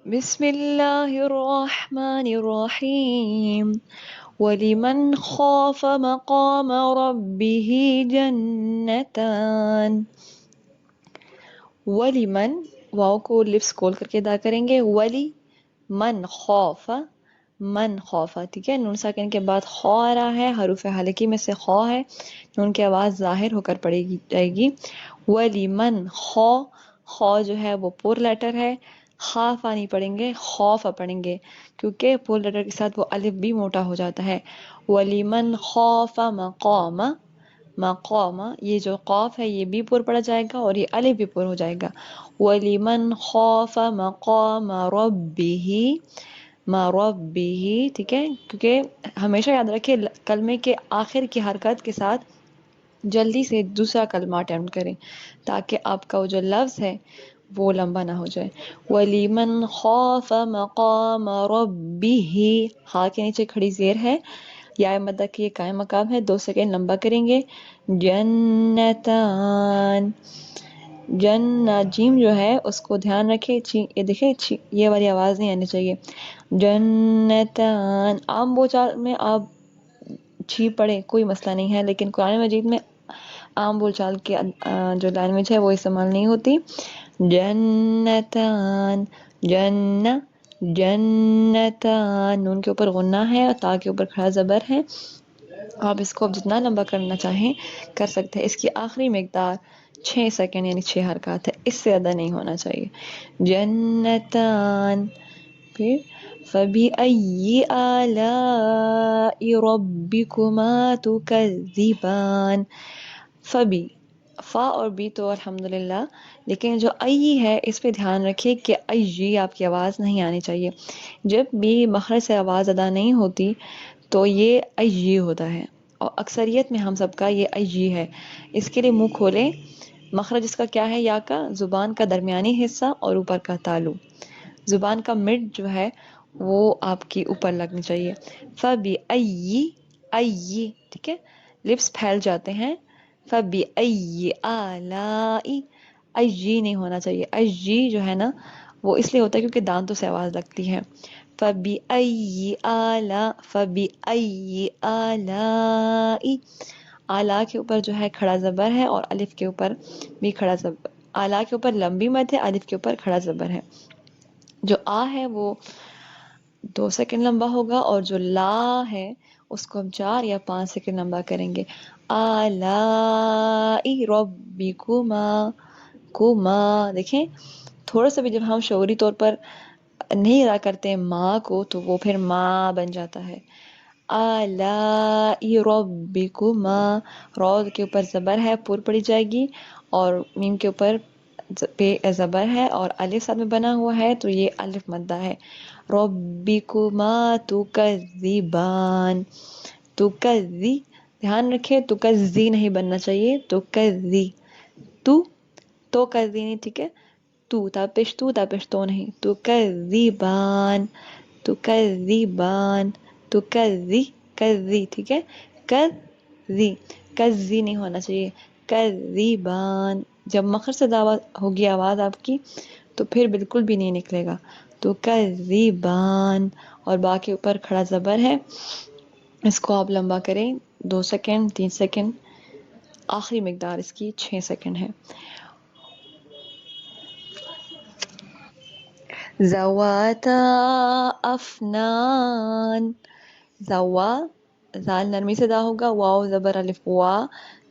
بسم اللہ الرحمن الرحیم وَلِمَنْ خَافَ مَقَامَ رَبِّهِ جَنَّتَانِ. وَلِمَنْ واو کو لپس کول کر کے ادا کریں گے. ولی من خوف من خوف، ٹھیک ہے. نون ساکن کے بعد خو آ رہا ہے، حروف حلقی میں سے خو ہے، نون کی آواز ظاہر ہو کر جائے گی. وَلِمَنْ خو، خو جو ہے وہ پور لیٹر ہے، خافا نہیں پڑھیں گے، خوف پڑھیں گے، کیونکہ پور لیٹر کے ساتھ وہ الف بھی موٹا ہو جاتا ہے. وَلِمَنْ خَافَ مَقَامَ مقام، یہ جو قاف ہے یہ بھی پر پڑا جائے گا اور یہ الف بھی پر ہو جائے گا. وَلِمَنْ خَافَ مَقَامَ رَبِّهِ ربِّهِ، ٹھیک ہے. کیونکہ ہمیشہ یاد رکھیں کلمے کے آخر کی حرکت کے ساتھ جلدی سے دوسرا کلمہ اٹیمپٹ کریں تاکہ آپ کا وہ جو لفظ ہے وہ لمبا نہ ہو جائے. وَلِمَنْ خَافَ مَقَامَ رَبِّهِ، ہا کے نیچے کھڑی زیر ہے، یا مدہ کی یہ قائم مقام ہے، 2 سیکنڈ لمبا کریں گے. جنتان، جیم جو ہے اس کو دھیان رکھیں، یہ دیکھیں یہ والی آواز نہیں آنی چاہیے. جنتان، عام بول چال میں آپ چھی پڑھیں کوئی مسئلہ نہیں ہے، لیکن قرآن مجید میں عام بول چال کی جو لینگویج ہے وہ استعمال نہیں ہوتی. جنتان، جنتان، نون کے اوپر غنہ ہے اور تا کے اوپر کھڑا زبر ہے. آپ اس کو جتنا لمبا کرنا چاہیں کر سکتے ہیں. اس کی آخری مقدار 6 سیکنڈ یعنی 6 حرکات ہے، اس سے زیادہ نہیں ہونا چاہیے. جنتان، پھر فَبِأَيِّ آلَاءِ رَبِّكُمَا تُكَذِّبَانِ. فبی، فا اور بی تو الحمدللہ، لیکن جو ای ہے اس پہ دھیان رکھیں کہ ای آپ کی آواز نہیں آنی چاہیے. جب بھی مخرج سے آواز ادا نہیں ہوتی تو یہ ای ہوتا ہے، اور اکثریت میں ہم سب کا یہ ای ہے. اس کے لیے منہ کھولیں. مخرج اس کا کیا ہے؟ یا کا زبان کا درمیانی حصہ اور اوپر کا تالو، زبان کا مڈ جو ہے وہ آپ کی اوپر لگنی چاہیے. فَبِأَيِّ، ای، ٹھیک ہے، لپس پھیل جاتے ہیں. فَبِأَيِّ آلَاءِ، ای نہیں ہونا چاہیے. ای جو ہے نا وہ اس لیے ہوتا ہے کیونکہ دانتوں سے آواز لگتی ہے. فَبِأَيِّ آلَاء، فَبِأَيِّ آلَاءِ، آلا کے اوپر جو ہے کھڑا زبر ہے اور الف کے اوپر بھی کھڑا زبر. آلا کے اوپر لمبی مد ہے، الف کے اوپر کھڑا زبر ہے. جو آ ہے وہ 2 سیکنڈ لمبا ہوگا اور جو لا ہے اس کو ہم 4 یا 5 سیکنڈ لمبا کریں گے. آلائی ربکما، کما، دیکھیں تھوڑا سا بھی جب ہم شعوری طور پر نہیں ادا کرتے ماں کو تو وہ پھر ماں بن جاتا ہے. آلائی ربکما، رو کے اوپر زبر ہے، پر پڑی جائے گی، اور میم کے اوپر پہ زبر ہے اور الف ساتھ میں بنا ہوا ہے تو یہ الف مدہ ہے. ربکما تکذبان، تکذی، دھیان رکھیں تکذی نہیں بننا چاہیے، تکذی، تو کذی نہیں، ٹھیک ہے. تاپش تو نہیں. تکذبان، تکذبان، تکذی، کذی، ٹھیک ہے. کذی، کذی نہیں ہونا چاہیے. کذبان، جب مخرج سے دعویٰ ہوگی آواز آپ کی تو پھر بالکل بھی نہیں نکلے گا. تو کذبان، اور با کے اوپر کھڑا زبر ہے، اس کو آپ لمبا کریں 2 سیکنڈ 3 سیکنڈ. آخری مقدار اس کی 6 سیکنڈ ہے. ذواتا افنان، زوا، زال نرمی سے ادا ہوگا، واو زبر الف وا،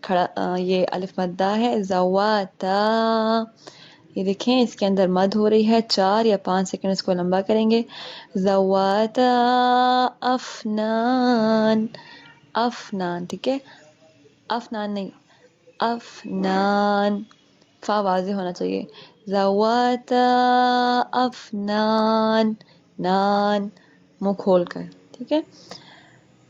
کھڑا یہ الف مدہ ہے. زواتا، یہ دیکھیں اس کے اندر مد ہو رہی ہے، 4 یا 5 سیکنڈ اس کو لمبا کریں گے. ذواتا افنان، افنان، ٹھیک ہے، افنان نہیں، افنان، فا واضح ہونا چاہیے. ذواتا افنان، نان، منہ کھول کر، ٹھیک ہے.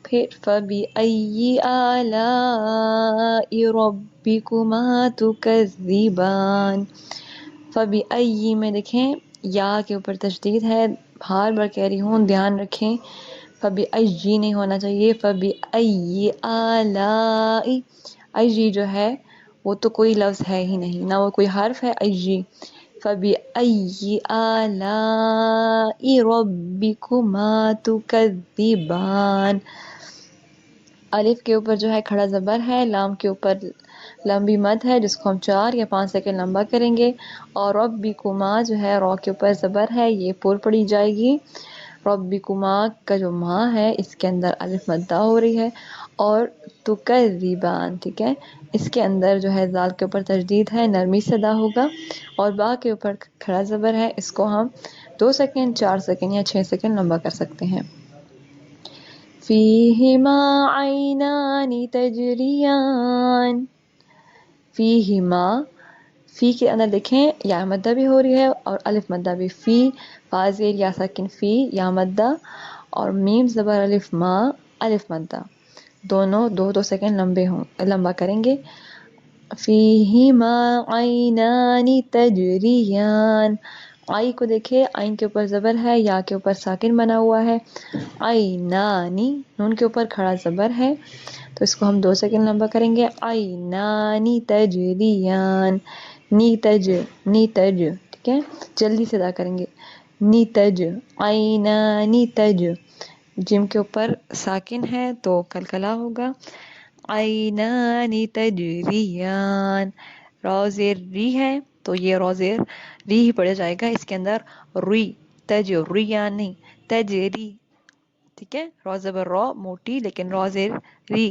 پھر فَبِأَيِّ آلَاءِ رَبِّكُمَا تُكَذِّبَانِ. فَبِأَيِّ میں دیکھیں یا کے اوپر تشدید ہے، بار بار کہہ رہی ہوں دھیان رکھیں. فَبِأَيِّ نہیں ہونا چاہیے. فَبِأَيِّ آلَاءِ، ای جو ہے وہ تو کوئی لفظ ہے ہی نہیں، نہ وہ کوئی حرف ہے. ای، فبأي آلاء ربكما تكذبان. الف کے اوپر جو ہے کھڑا زبر ہے، لام کے اوپر لمبی مد ہے جس کو ہم 4 یا 5 سیکنڈ لمبا کریں گے، اور ربکما جو ہے را کے اوپر زبر ہے، یہ پور پڑی جائے گی. ربکما کا جو ماں ہے اس کے اندر الف مدہ ہو رہی ہے، اور تکذبان، ٹھیک ہے، اس کے اندر جو ہے ذال کے اوپر تشدید ہے، نرمی سے ادا ہوگا، اور با کے اوپر کھڑا زبر ہے، اس کو ہم 2 سیکنڈ، 4 سیکنڈ یا 6 سیکنڈ لمبا کر سکتے ہیں. فیہما عینان تجریان. فیہما، فی کے اندر دیکھیں یا مدہ بھی ہو رہی ہے اور الف مدہ بھی. فی، فا زیر یا ساکن فی، یا مدہ، اور میم زبر الف ما، الف مدہ، دونوں 2 سیکنڈ لمبا کریں گے. فیہما عینان تجریان. آئی کو دیکھے، آئین کے اوپر زبر ہے، یا کے اوپر ساکن بنا ہوا ہے. عینانی، نون کے اوپر کھڑا زبر ہے، تو اس کو ہم 2 سیکنڈ لمبا کریں گے. عینانی تجریان. نی تج، نی تج، ٹھیک ہے، جلدی سے ادا کریں گے. نی تج، عینانی تج. جم کے اوپر ساکن ہے تو کلکلا ہوگا. عینانی تجریان. را زیر ری ہے تو یہ را زیر ری ہی پڑ جائے گا، اس کے اندر ری، تجریان نہیں، تجری، ٹھیک ہے. را زبر را موٹی لیکن را زیر ری،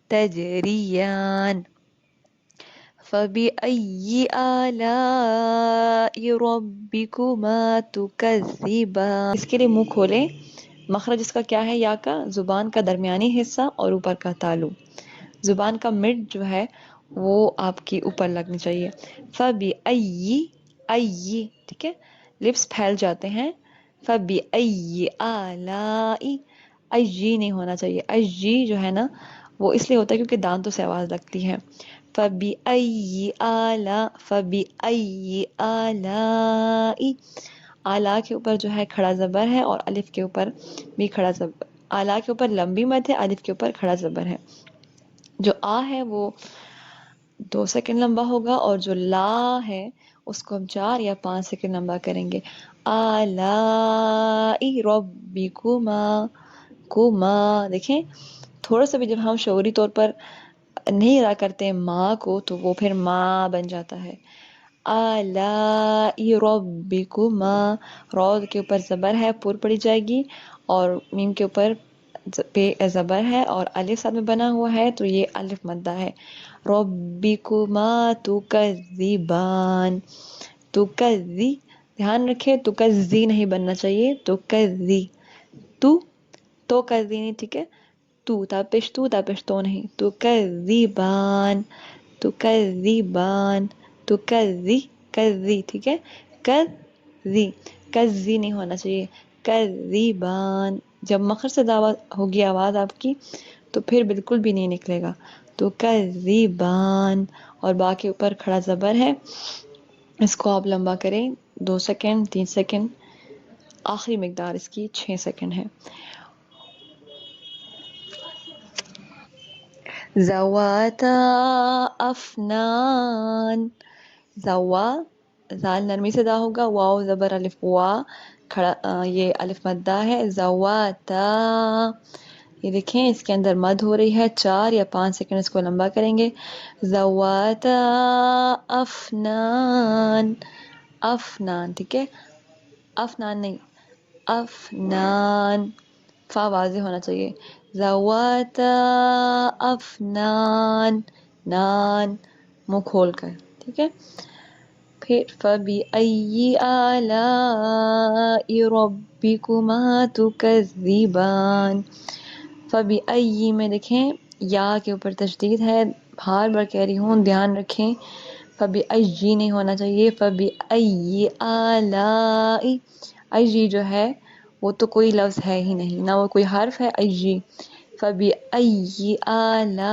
تجریان. فَبِأَيِّ آلَاءِ رَبِّكُمَا تُكَذِّبَانِ. اس کے لیے منہ کھولیں. مخرج اس کا کیا ہے؟ یا کا، زبان کا درمیانی حصہ اور اوپر کا تالو. زبان کا مڈ جو ہے وہ آپ کی اوپر لگنی چاہیے. فَبِأَيِّ، ائی، ٹھیک ہے، لپس پھیل جاتے ہیں. فَبِأَيِّ آلَاءِ، ائی نہیں ہونا چاہیے. ائی جو ہے نا وہ اس لیے ہوتا ہے کیونکہ دانتوں سے آواز لگتی ہے. فَبِأَيِّ آلَاء، فَبِأَيِّ آلَاءِ. آلا کے اوپر جو ہے کھڑا زبر ہے اور الف کے اوپر بھی کھڑا زبر. آلا کے اوپر لمبی مد ہے، الف کے اوپر کھڑا زبر ہے. جو آ ہے وہ 2 سیکنڈ لمبا ہوگا، اور جو لا ہے اس کو ہم 4 یا 5 سیکنڈ لمبا کریں گے. آلاء ربکما، کما، دیکھیں تھوڑا سا بھی جب ہم شعوری طور پر نہیں ادا کرتے ماں کو تو وہ پھر ماں بن جاتا ہے. آلاء ربکما، را کے اوپر زبر ہے، پور پڑی جائے گی، اور میم کے اوپر پہ زبر ہے اور الف ساتھ میں بنا ہوا ہے تو یہ الف مدہ ہے. ربکما تکذبان. تکذی، دھیان رکھیں تکذی نہیں بننا چاہیے، تکذی، تو کذی نہیں، ٹھیک ہے، تو تاپش تو نہیں. تکذبان، تکذبان، تکذی، کذی، ٹھیک ہے، کذی، کذی نہیں ہونا چاہیے. کذبان. جب مخرج سے دعویٰ ہوگی آواز آپ کی تو پھر بالکل بھی نہیں نکلے گا. تو کذبان، اور با کے اوپر کھڑا زبر ہے، اس کو آپ لمبا کریں 2 سیکنڈ، 3 سیکنڈ. آخری مقدار اس کی 6 سیکنڈ ہے. ذواتا افنان. زوا، زال نرمی سے ادا ہوگا، واو زبر الف وا، کھڑا یہ الف مدہ ہے. ذواتا، یہ دیکھیں اس کے اندر مد ہو رہی ہے، 4 یا 5 سیکنڈ اس کو لمبا کریں گے. ذواتا افنان. افنان، ٹھیک ہے، افنان نہیں، افنان، فا واضح ہونا چاہیے. ذواتا افنان، نان، منہ کھول کر، ٹھیک ہے. پھر فَبِأَيِّ آلَاءِ رَبِّكُمَا تُكَذِّبَانِ. فَبِأَيِّ میں دیکھیں یا کے اوپر تشدید ہے، بار بار کہہ رہی ہوں دھیان رکھیں. فَبِأَيِّ نہیں ہونا چاہیے. فَبِأَيِّ آلَاءِ، ائی جو ہے وہ تو کوئی لفظ ہے ہی نہیں، نہ وہ کوئی حرف ہے. ائی، فَبِأَيِّ آلَاءِ